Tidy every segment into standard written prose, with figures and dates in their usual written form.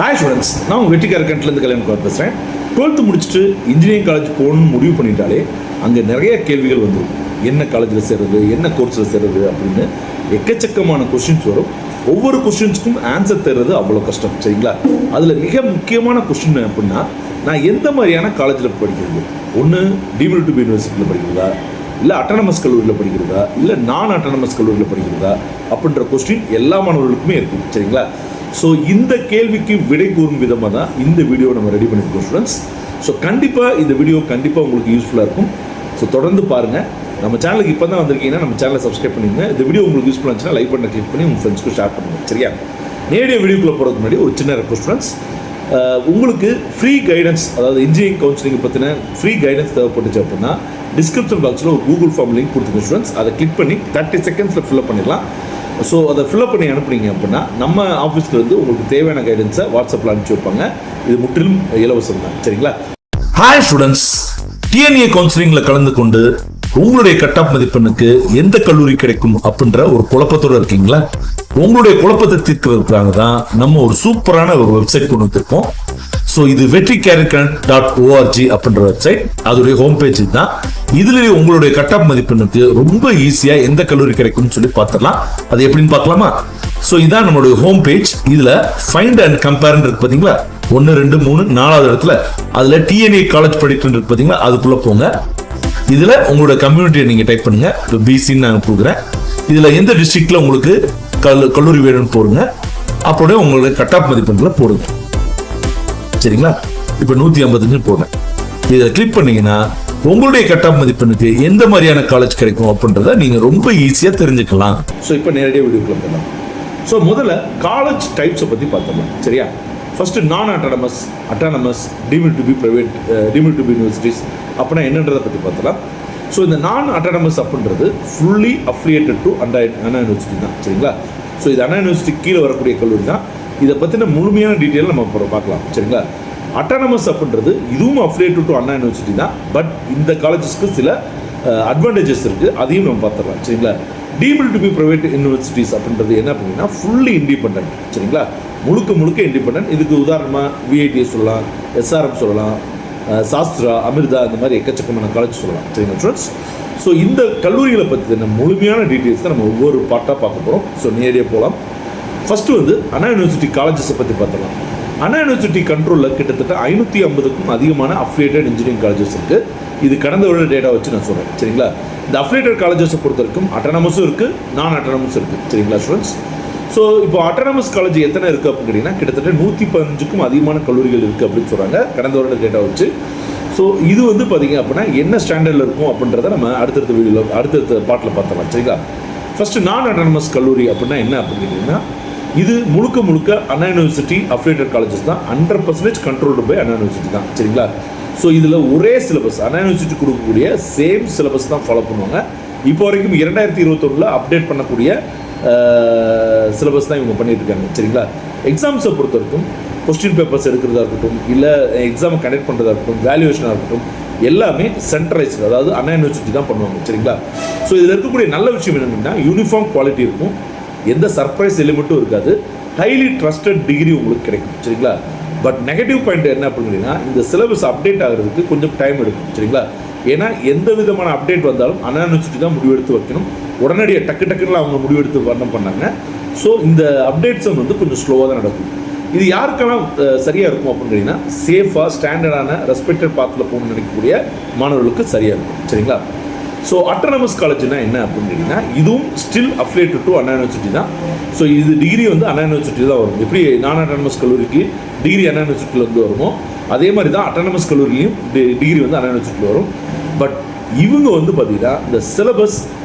Hi students, நான் உங்கள் வெற்றிக்கார கண்ட்லேருந்து கல்யாணம் பேசுகிறேன். 12th முடிச்சுட்டு இன்ஜினியரிங் காலேஜ் போகணும்னு முடிவு பண்ணிட்டாலே அங்கே நிறைய கேள்விகள் வந்துடும். என்ன காலேஜில் சேர்றது, என்ன கோர்ஸில் சேர்றது அப்படின்னு எக்கச்சக்கமான கொஸ்டின்ஸ் வரும். ஒவ்வொரு கொஸ்டின்ஸுக்கும் ஆன்சர் தர்றது அவ்வளோ கஷ்டம், சரிங்களா? அதில் மிக முக்கியமான கொஸ்டின் அப்படின்னா, நான் எந்த மாதிரியான காலேஜில் படிக்கிறது, ஒன்று டீம்டு டு பி யூனிவர்சிட்டியில் படிக்கிறதா, இல்லை அட்டானமஸ் கல்லூரியில் படிக்கிறதா, இல்லை நான் அட்டானமஸ் கல்லூரியில் படிக்கிறதா அப்படின்ற கொஸ்டின் எல்லா மாணவர்களுக்குமே இருக்கும், சரிங்களா? ஸோ இந்த கேள்விக்கு விடை கூறும் விதமாக தான் இந்த வீடியோ நம்ம ரெடி பண்ணியிருக்கோம் ஸ்டூடெண்ட்ஸ். ஸோ கண்டிப்பாக இந்த வீடியோ கண்டிப்பாக உங்களுக்கு யூஸ்ஃபுல்லாக இருக்கும். ஸோ தொடர்ந்து பாருங்கள். நம்ம சேனலுக்கு இப்போ தான் வந்திருக்கீங்கன்னா நம்ம சேனலை சப்ஸ்கிரைப் பண்ணிடுங்க. இந்த வீடியோ உங்களுக்கு யூஸ்ஃபுல்லாக இருந்துச்சுன்னா லைக் பண்ண கிளிக் பண்ணி உங்கள் ஃப்ரெண்ட்ஸ்க்கு ஷேர் பண்ணுங்கள், சரியா? நேரடியாக வீடியோக்குள்ளே போகிறதுக்கு முன்னாடி ஒரு சின்ன ரெக்வஸ்ட் ஸ்டூடெண்ட்ஸ், உங்களுக்கு ஃப்ரீ கைடன்ஸ், அதாவது இன்ஜினியரிங் கவுன்சிலிங் பற்றின ஃப்ரீ கைடன்ஸ் தேவைப்பட்டுச்சு அப்படின்னா டிஸ்கிரிப்ஷன் பாக்ஸில் ஒரு கூகுள் ஃபார்ம் லிங்க் கொடுத்துருங்க ஸ்டூடெண்ட்ஸ். அதை கிளிக் பண்ணி 30 செகண்ட்ஸில் ஃபில்அப் பண்ணிடலாம். ஸோ அதை ஃபில்அப் பண்ணி அனுப்புனீங்க அப்படின்னா நம்ம ஆஃபீஸில் வந்து உங்களுக்கு தேவையான கைடன்ஸை வாட்ஸ்அப்பில் அனுப்பிச்சி வைப்பாங்க. இது முற்றிலும் இலவசம் தான், சரிங்களா? ஹாய் ஸ்டூடெண்ட்ஸ், டிஎன்ஏ கவுன்சிலிங்கில் கலந்து கொண்டு உங்களுடைய கட் ஆஃப் மதிப்பெண்ணுக்கு எந்த கல்லூரி கிடைக்கும் அப்படின்ற ஒரு குழப்பத்தோடு இருக்கீங்களா? உங்களுடைய குழப்பத்தை தீர்க்கிறதுக்காக தான் நம்ம ஒரு சூப்பரான ஒரு வெப்சைட் கொண்டு வந்திருக்கோம். ஸோ இது vetricareerconnect.org அப்படின்ற வெப்சைட், அதோடைய ஹோம் பேஜ் தான். இதுலேயே உங்களுடைய கட் ஆஃப் மதிப்பெண்ணுக்கு ரொம்ப ஈஸியாக எந்த கல்லூரி கிடைக்கும்னு சொல்லி பார்த்துடலாம். அது எப்படின்னு பார்க்கலாமா? ஸோ இதான் நம்மளுடைய ஹோம் பேஜ். இதில் ஃபைண்ட் அண்ட் கம்பேர் இருக்கு பார்த்தீங்களா, 1, 2, 3, 4வது இடத்துல அதில் டிஎன்ஏ காலேஜ் படிக்கிறது பார்த்தீங்களா, அதுக்குள்ளே போங்க. இதில் உங்களோட கம்யூனிட்டியை நீங்கள் டைப் பண்ணுங்க. இப்போ பிசின்னு நான் கொடுக்குறேன். இதில் எந்த டிஸ்ட்ரிக்டில் உங்களுக்கு கல்லூரி வேணும்னு போடுங்க. அப்படியே உங்களுடைய கட் ஆஃப் மதிப்பெண்களை போடுங்க, சரிங்களா? இப்போ 155 போடுறேன். இதை கிளிக் பண்ணீங்கன்னா உங்களுடைய கட் ஆஃப் மதிப்பெண்ணுக்கு எந்த மாதிரியான காலேஜ் கிடைக்கும் அப்படின்றத நீங்கள் ரொம்ப ஈஸியாக தெரிஞ்சுக்கலாம். ஸோ இப்போ நேரடியாக வீடியோக்குள்ள போகலாம். ஸோ முதல்ல காலேஜ் டைப்ஸை பற்றி பார்த்துடலாம், சரியா? First non autonomous, autonomous, deemed to be private, deemed to be universities அப்படின்னா என்னன்றதை பற்றி பார்த்துலாம். ஸோ இந்த நான் அட்டானமஸ் அப்படின்றது fully affiliated to Anna university தான், சரிங்களா? ஸோ இது அண்ணா யூனிவர்சிட்டி கீழே வரக்கூடிய கல்லூரி தான். இதை பற்றின முழுமையான டீட்டெயில் நம்ம அப்புறம் பார்க்கலாம், சரிங்களா? அட்டானமஸ் அப்படின்றது இதுவும் அஃபிலியேட்டட் டு அண்ணா யூனிவர்சிட்டி தான். பட் இந்த காலேஜஸ்க்கு சில அட்வான்டேஜஸ் இருக்குது, அதையும் நம்ம பார்த்துடலாம், சரிங்களா? Deemed to be private universities அப்படின்றது என்ன அப்படின்னா ஃபுல்லி இண்டிபெண்டன்ட், சரிங்களா? முழுக்க இண்டிபெண்டன்ட். இதுக்கு உதாரணமாக விஐடிஎஸ் சொல்லலாம், எஸ்ஆர்எம் சொல்லலாம், சாஸ்திரா, அமிர்தா, இந்த மாதிரி எக்கச்சக்கமான காலேஜ் சொல்லலாம், சரிங்களா ஸ்டூடெண்ட்ஸ்? ஸோ இந்த கல்லூரிகளை பற்றின முழுமையான டீட்டெயில்ஸ் தான் நம்ம ஒவ்வொரு பார்ட்டாக பார்க்க போகிறோம். ஸோ நேரடியாக போகலாம். ஃபஸ்ட்டு வந்து அண்ணா யூனிவர்சிட்டி காலேஜஸை பற்றி பார்த்துக்கலாம். அண்ணா யூனிவர்சிட்டி கண்ட்ரோலில் கிட்டத்தட்ட 550க்கும் அதிகமான அஃபிலியேட்டட் இன்ஜினியரிங் காலேஜஸ் இருக்குது. இது கடந்த வருட டேட்டா வச்சு நான் சொல்கிறேன், சரிங்களா? இந்த அஃபிலியேட்டட் காலேஜஸை பொறுத்த வரைக்கும் அட்டானமஸும் இருக்குது, நான் அட்டானமஸும் இருக்குது, சரிங்களா ஸ்டூடெண்ட்ஸ்? ஸோ இப்போ அட்டானமஸ் காலேஜ் எத்தனை இருக்குது அப்படின்னு கேட்டிங்கன்னா கிட்டத்தட்ட 115க்கும் அதிகமான கல்லூரிகள் இருக்குது அப்படின்னு சொல்கிறாங்க கடந்த வருட டேட்டா வச்சு. ஸோ இது வந்து பார்த்தீங்க அப்படின்னா என்ன ஸ்டாண்டர்டில் இருக்கும் அப்படின்றத நம்ம அடுத்தடுத்த வீடியோவில் அடுத்தடுத்த பாட்டில் பார்த்துக்கலாம், சரிங்களா? ஃபஸ்ட்டு நான் அட்டானமஸ் கல்லூரி அப்படின்னா என்ன அப்படின்னு கேட்டிங்கன்னா இது முழுக்க அண்ணா யூனிவர்சிட்டி அஃபிலியேட்டட் காலேஜஸ் தான். 100% கண்ட்ரோல்டு பை அண்ணா யூனிவர்சிட்டி தான், சரிங்களா? ஸோ இதில் ஒரே சிலபஸ், அண்ணா யூனிவர்சிட்டி கொடுக்கக்கூடிய சேம் சிலபஸ் தான் ஃபாலோ பண்ணுவாங்க. இப்போ வரைக்கும் 2021 அப்டேட் பண்ணக்கூடிய சிலபஸ் தான் இவங்க பண்ணிட்டு இருக்காங்க, சரிங்களா? எக்ஸாம்ஸை பொறுத்த வரைக்கும் கொஸ்டின் பேப்பர்ஸ் எடுக்கிறதா இருக்கட்டும், இல்லை எக்ஸாமை கண்டக்ட் பண்ணுறதா இருக்கட்டும், வேல்யூவேஷனாக இருக்கட்டும், எல்லாமே சென்ட்ரலைஸ்டு, அதாவது அண்ணா யூனிவர்சிட்டி தான் பண்ணுவாங்க, சரிங்களா? ஸோ இதில் இருக்கக்கூடிய நல்ல விஷயம் என்னென்னா யூனிஃபார்ம் குவாலிட்டி இருக்கும், எந்த சர்ப்ரைஸ் எலிமெண்ட்டும் இருக்காது, ஹைலி ட்ரஸ்டட் டிகிரி உங்களுக்கு கிடைக்கும், சரிங்களா? பட் நெகட்டிவ் பாயிண்ட் என்ன அப்படின்னா இந்த சிலபஸ் அப்டேட் ஆகிறதுக்கு கொஞ்சம் டைம் எடுக்கும், சரிங்களா? ஏன்னா எந்த விதமான அப்டேட் வந்தாலும் அண்ணா யூனிவர்சிட்டி தான் முடிவெடுத்து வைக்கணும். உடனடியாக டக்குன்னு அவங்க முடிவெடுத்து வர்ணம் பண்ணாங்க. ஸோ இந்த அப்டேட்ஸும் வந்து கொஞ்சம் ஸ்லோவாக தான் நடக்கும். இது யாருக்கெல்லாம் சரியாக இருக்கும் அப்படின்னு கேட்டிங்கன்னா சேஃபாக ஸ்டாண்டர்டான ரெஸ்பெக்டட் பாத்தில் போகணும்னு நினைக்கக்கூடிய மாணவர்களுக்கு சரியாக இருக்கும், சரிங்களா? ஸோ அட்டானமஸ் காலேஜ்னா என்ன அப்படின்னு கேட்டிங்கன்னா இதுவும் still affiliated to Anna university தான். ஸோ இது டிகிரி வந்து அண்ணா யூனிவர்சிட்டி தான் வரும். எப்படி நான் அட்டானமஸ் கல்லூரிக்கு டிகிரி அண்ணா யூனிவர்சிட்டியில் வந்து வருமோ அதே மாதிரி தான் அட்டானமஸ் கல்லூரிலையும் டிகிரி வந்து அண்ணா யூனிவர்சிட்டியில் வரும். பட் இவங்க வந்து பார்த்தீங்கன்னா இந்த சிலபஸ்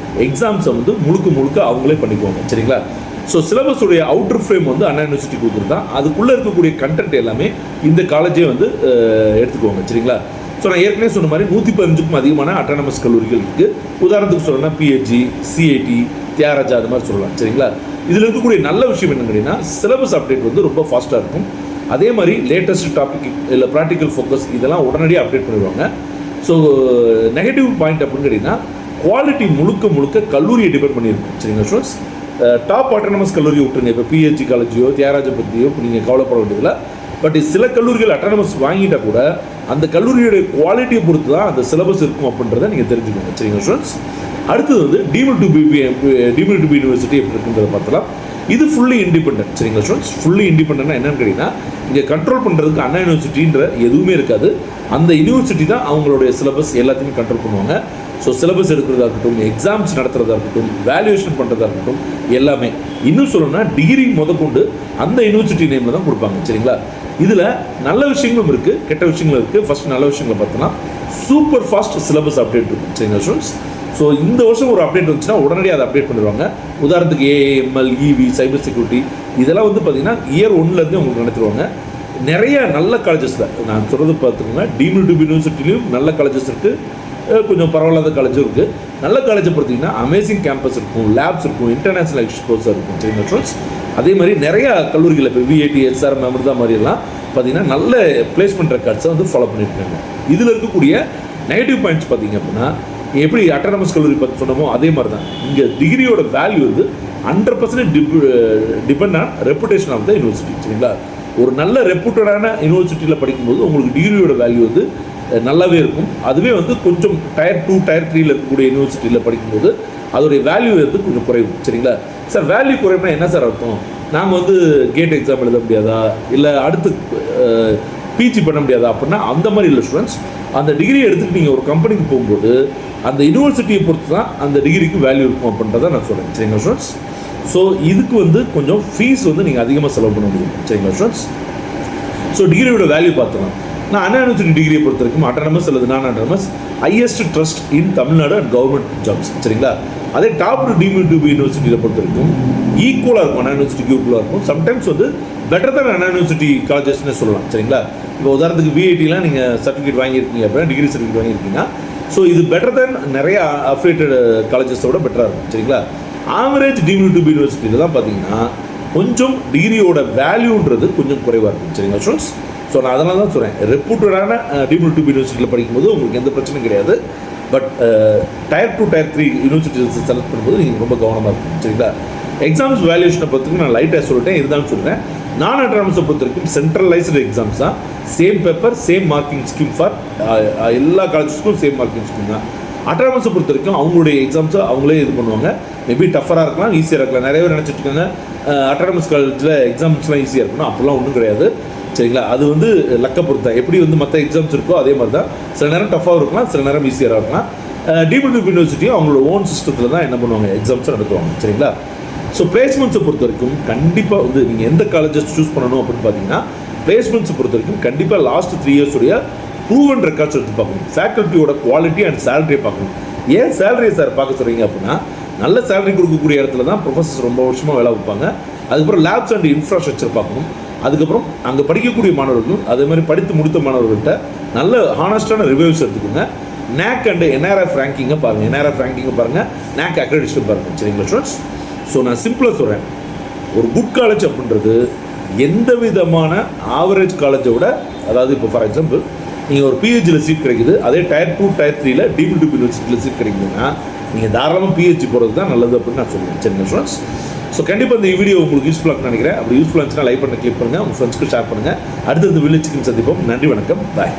எக்ஸாம்ஸை வந்து முழுக்க அவங்களே பண்ணிக்குவாங்க, சரிங்களா? ஸோ சிலபஸுடைய அவுட்டர் ஃப்ரேம் வந்து அண்ணா யூனிவர்சிட்டி கொடுத்துருந்தா அதுக்குள்ளே இருக்கக்கூடிய கண்டென்ட் எல்லாமே இந்த காலேஜே வந்து எடுத்துக்குவாங்க, சரிங்களா? ஸோ நான் ஏற்கனவே சொன்ன மாதிரி 115க்கும் அதிகமான அட்டானமஸ் கல்லூரிகள் இருக்குது. உதாரணத்துக்கு சொல்லணும்னா பிஹெச்சி, சிஐடி, தியாகராஜா, அது மாதிரி சொல்லலாம், சரிங்களா? இதில் இருக்கக்கூடிய நல்ல விஷயம் என்னன்னு கேட்டிங்கன்னா சிலபஸ் அப்டேட் வந்து ரொம்ப ஃபாஸ்ட்டாக இருக்கும். அதே மாதிரி லேட்டஸ்ட் டாபிக் இல்லை ப்ராக்டிக்கல் ஃபோக்கஸ் இதெல்லாம் உடனடியாக அப்டேட் பண்ணிடுவாங்க. ஸோ நெகட்டிவ் பாயிண்ட் அப்படின்னு கேட்டிங்கன்னா குவாலிட்டி முழுக்க கல்லூரியை டிபெண்ட் பண்ணியிருக்கும், சரிங்களா ஸ்டூடெண்ட்ஸ்? டாப் அட்டானமஸ் கல்லூரி விட்டுருங்க. இப்போ பிஹெச்சி காலேஜையோ தியாகராஜா பற்றியோ நீங்கள் கவலைப்பட வேண்டியதில்லை. பட் சில கல்லூரிகள் அட்டானமஸ் வாங்கிட்டா கூட அந்த கல்லூரியுடைய குவாலிட்டியை பொறுத்து தான் அந்த சிலபஸ் இருக்கும் அப்படின்றத நீங்கள் தெரிஞ்சுக்கோங்க. சரிங்க ஸ்டூடெண்ட்ஸ். அடுத்தது வந்து டீம்டு டு பி யூனிவர்சிட்டி எப்படி இருக்குன்றத பார்த்தலாம். இது ஃபுல்லி இண்டிபெண்டன்ட். சரிங்களா ஸ்டூடெண்ட்ஸ். ஃபுல்லி இண்டிபெண்டன்ட்னா என்னன்னு கேட்டிங்கன்னா, இங்கே கண்ட்ரோல் பண்ணுறதுக்கு அண்ணா யூனிவர்சிட்டின்ற எதுவுமே இருக்காது. அந்த யூனிவர்சிட்டி தான் அவங்களுடைய சிலபஸ் எல்லாத்தையுமே கண்ட்ரோல் பண்ணுவாங்க. ஸோ சிலபஸ் எடுக்கிறதா இருக்கட்டும், எக்ஸாம்ஸ் நடத்துறதா இருக்கட்டும், வேல்யூவேஷன் பண்ணுறதா இருக்கட்டும், எல்லாமே. இன்னும் சொல்லணும்னா டிகிரி முதற்கொண்டு அந்த யூனிவர்சிட்டி நேமில் தான் கொடுப்பாங்க. சரிங்களா. இதில் நல்ல விஷயங்களும் இருக்குது, கெட்ட விஷயங்களும் இருக்குது. ஃபர்ஸ்ட் நல்ல விஷயங்களை பார்த்தோன்னா சூப்பர் ஃபாஸ்ட் சிலபஸ் அப்டேட் இருக்கும். சரிங்களா ஸ்டூடெண்ட்ஸ். ஸோ இந்த வருஷம் ஒரு அப்டேட் வந்துச்சுன்னா உடனடியாக அதை அப்டேட் பண்ணிடுவாங்க. உதாரணத்துக்கு AML, EV, சைபர் செக்யூரிட்டி இதெல்லாம் வந்து பார்த்தீங்கன்னா இயர் 1லேருந்து உங்களுக்கு நடத்துருவாங்க. நிறைய நல்ல காலேஜஸில் நான் சொல்கிறது பார்த்துக்கோங்க. டீம்டு டு பி யூனிவர்சிட்டிலையும் நல்ல காலேஜஸ் இருக்குது, கொஞ்சம் பரவாயில்லாத காலேஜும் இருக்குது. நல்ல காலேஜை பார்த்தீங்கன்னா அமேசிங் கேம்பஸ் இருக்கும், லேப்ஸ் இருக்கும், இன்டர்நேஷனல் எக்ஸ்போஸாக இருக்கும். சரிங்களா ஸ்டூடெண்ட்ஸ். அதே மாதிரி நிறையா கல்லூரிகள் இப்போ VIT, SRM, அமிர்தா மாதிரியெல்லாம் பார்த்தீங்கன்னா நல்ல பிளேஸ்மெண்ட் ரெக்கார்ட்ஸை வந்து ஃபாலோ பண்ணியிருக்காங்க. இதில் இருக்கக்கூடிய நெகட்டிவ் பாயிண்ட்ஸ் பார்த்தீங்க அப்படின்னா, எப்படி அட்டானமஸ் கல்லூரி பற்றி சொன்னமோ அதே மாதிரி தான் இங்கே டிகிரியோட வேல்யூ வந்து 100% depend on reputation of the university. சரிங்களா. ஒரு நல்ல ரெப்யூட்டடான யூனிவர்சிட்டியில் படிக்கும்போது உங்களுக்கு டிகிரியோட வேல்யூ வந்து நல்லாவே இருக்கும். அதுவே வந்து கொஞ்சம் Tier 2, Tier 3ல இருக்கக்கூடிய யூனிவர்சிட்டியில் படிக்கும்போது அதோடைய வேல்யூ வந்து கொஞ்சம் குறையும். சரிங்களா. சார் வேல்யூ குறையும்னா என்ன சார் அர்த்தம்? நாங்கள் வந்து கேட் எக்ஸாம் எழுத முடியாதா, இல்லை அடுத்து PG பண்ண முடியாதா அப்படின்னா அந்த மாதிரி இல்லை ஸ்டூடெண்ட்ஸ். அந்த டிகிரி எடுத்துகிட்டு நீங்கள் ஒரு கம்பெனிக்கு போகும்போது அந்த யூனிவர்சிட்டியை பொறுத்து தான் அந்த டிகிரிக்கு வேல்யூ இருக்கும் அப்படின்றத நான் சொல்கிறேன். சரிங்களா ஸ்டூடெண்ட்ஸ். ஸோ இதுக்கு வந்து கொஞ்சம் ஃபீஸ் வந்து நீங்கள் அதிகமாக செலவு பண்ண முடியும். சரிங்களா ஸ்டூடெண்ட்ஸ். ஸோ டிகிரியோட வேல்யூ பார்த்துக்கலாம். நான் அண்ணா யூனிவர்சிட்டி டிகிரியை பொறுத்த வரைக்கும் அட்டானமஸ் அல்லது நான் autonomous highest trust in Tamil Nadu and government jobs. சரிங்களா. அதே டாப் டீம்டு டு பி யூனிவர்சிட்டியில் பொறுத்த வரைக்கும் ஈக்குவலாக இருக்கும், அண்ணா யூனிவர்சிட்டிக்கு ஈக்குவலாக இருக்கும். சம்டைம்ஸ் வந்து பெட்டர் தான் அண்ணா யூனிவர்சிட்டி காலேஜஸ்னே சொல்லலாம். சரிங்களா. இப்போ உதாரணத்துக்கு VITலாம் நீங்கள் சர்டிஃபிகேட் வாங்கியிருக்கீங்க அப்படின்னா, டிகிரி சர்டிஃபிகேட் வாங்கியிருக்கீங்கன்னா, ஸோ இது பெட்டர் தேன் நிறைய அஃபிலியேட்டட் காலேஜஸோட பெட்டராக இருக்கும். சரிங்களா. ஆவரேஜ் டீம்டு டு பி யூனிவர்சிட்டியில் தான் பார்த்தீங்கன்னா கொஞ்சம் டிகிரியோட வேல்யூன்றது கொஞ்சம் குறைவாக இருக்கும். சரிங்களா ஸ்டூடெண்ட்ஸ். ஸோ நான் அதனால தான் சொல்கிறேன், ரெப்யூட்டடான டீம்டு டு பி யூனிவர்சிட்டியில் படிக்கும்போது உங்களுக்கு எந்த பிரச்சனையும் கிடையாது. But Tier 2, Tier 3 universities select பண்ணும்போது நீங்கள் ரொம்ப கவனமாக இருக்கும். சரிங்களா. எக்ஸாம்ஸ் வேல்யூஷனை பொறுத்தவரைக்கும் நான் லைட்டாக சொல்லிட்டேன், இருந்தாலும் சொல்கிறேன். நான் அட்டானமஸை பொறுத்த வரைக்கும் சென்ட்ரலைஸ்டு எக்ஸாம்ஸ் தான். Same paper, same marking scheme for எல்லா காலேஜஸ்க்கும் சேம் மார்க்கிங் ஸ்கீம் தான். அட்டானமஸை பொறுத்த வரைக்கும் அவங்களுடைய எக்ஸாம்ஸை அவங்களே இது பண்ணுவாங்க. மேபி டஃபராக இருக்கலாம், ஈஸியாக இருக்கலாம். நிறைய பேர் நினச்சிட்டு இருக்காங்க அட்டானமஸ் காலேஜில் எக்ஸாம்ஸ்லாம் ஈஸியாக இருக்கணும். அப்படிலாம் ஒன்றும் கிடையாது. சரிங்களா. அது வந்து லக்கை பொறுத்தா எப்படி வந்து மற்ற எக்ஸாம்ஸ் இருக்கோ அதே மாதிரி தான். சில நேரம் டஃபாக இருக்கலாம், சில நேரம் ஈஸியாக இருக்கலாம். டீம்டு டு பி யூனிவர்சிட்டியும் அவங்களோட ஓன் சிஸ்டத்தில் தான் என்ன பண்ணுவாங்க, எக்ஸாம்ஸை நடத்துவாங்க. சரிங்களா. ஸோ பிளேஸ்மெண்ட்ஸை பொறுத்த வரைக்கும் கண்டிப்பாக வந்து நீங்கள் எந்த காலேஜஸ் சூஸ் பண்ணணும் அப்படின்னு பார்த்தீங்கன்னா, பிளேஸ்மெண்ட்ஸை பொறுத்த வரைக்கும் கண்டிப்பாக லாஸ்ட் 3 years உடைய ப்ரூவன் ரெக்கார்ட்ஸ் எடுத்து பார்க்கணும். ஃபேக்கல்ட்டியோட குவாலிட்டி அண்ட் சேலரியை பார்க்கணும். ஏன் சேலரியை சார் பார்க்க சொல்கிறீங்க அப்படின்னா, நல்ல சேலரி கொடுக்கக்கூடிய இடத்துல தான் ப்ரொஃபஸர்ஸ் ரொம்ப வருஷமாக வேலை வைப்பாங்க. அதுக்கப்புறம் லேப்ஸ் அண்ட் இன்ஃப்ராஸ்ட்ரக்சர் பார்க்கணும். அதுக்கப்புறம் அங்கே படிக்கக்கூடிய மாணவர்களும் அதே மாதிரி படித்து முடித்த மாணவர்கள்ட்ட நல்ல ஹானஸ்டான ரிவ்யூஸ் எடுத்துக்கோங்க. NAC அண்ட் NRF ரேங்கிங்கை பாருங்கள். NRF ரேங்கிங்கை பாருங்கள், NAC அக்ரெடிஷன் பாருங்கள். சரிங்களா ஸ்டூடெண்ட்ஸ். ஸோ நான் சிம்பிளாக சொல்கிறேன், ஒரு குட் காலேஜ் அப்படின்றது எந்த விதமான ஆவரேஜ் காலேஜை விட, அதாவது இப்போ ஃபார் எக்ஸாம்பிள் நீங்கள் ஒரு PHடியில் சீட் கிடைக்குது, அதே Tier 2, Tier 3ல டீம்டு டு பி யூனிவர்சிட்டியில் சீட் கிடைக்குதுன்னா நீங்கள் தாராளமாக PHD போகிறது தான் நல்லது அப்படின்னு நான் சொல்லுவேன். சரிங்களா ஸ்டூடெண்ட்ஸ். ஸோ கண்டிப்பாக இந்த வீடியோ உங்களுக்கு யூஸ்ஃபுல்லாக நினைக்கிறேன். அப்படி யூஸ்ஃபுல்லாக இருந்துச்சுன்னா லைக் பண்ண கிளிக் பண்ணுங்கள், உங்கள் ஃப்ரெண்ட்ஸ்க்கு ஷேர் பண்ணுங்கள். அடுத்தது வில்லேஜ் சிக்கன் சந்திப்போம். நன்றி, வணக்கம், பாய்.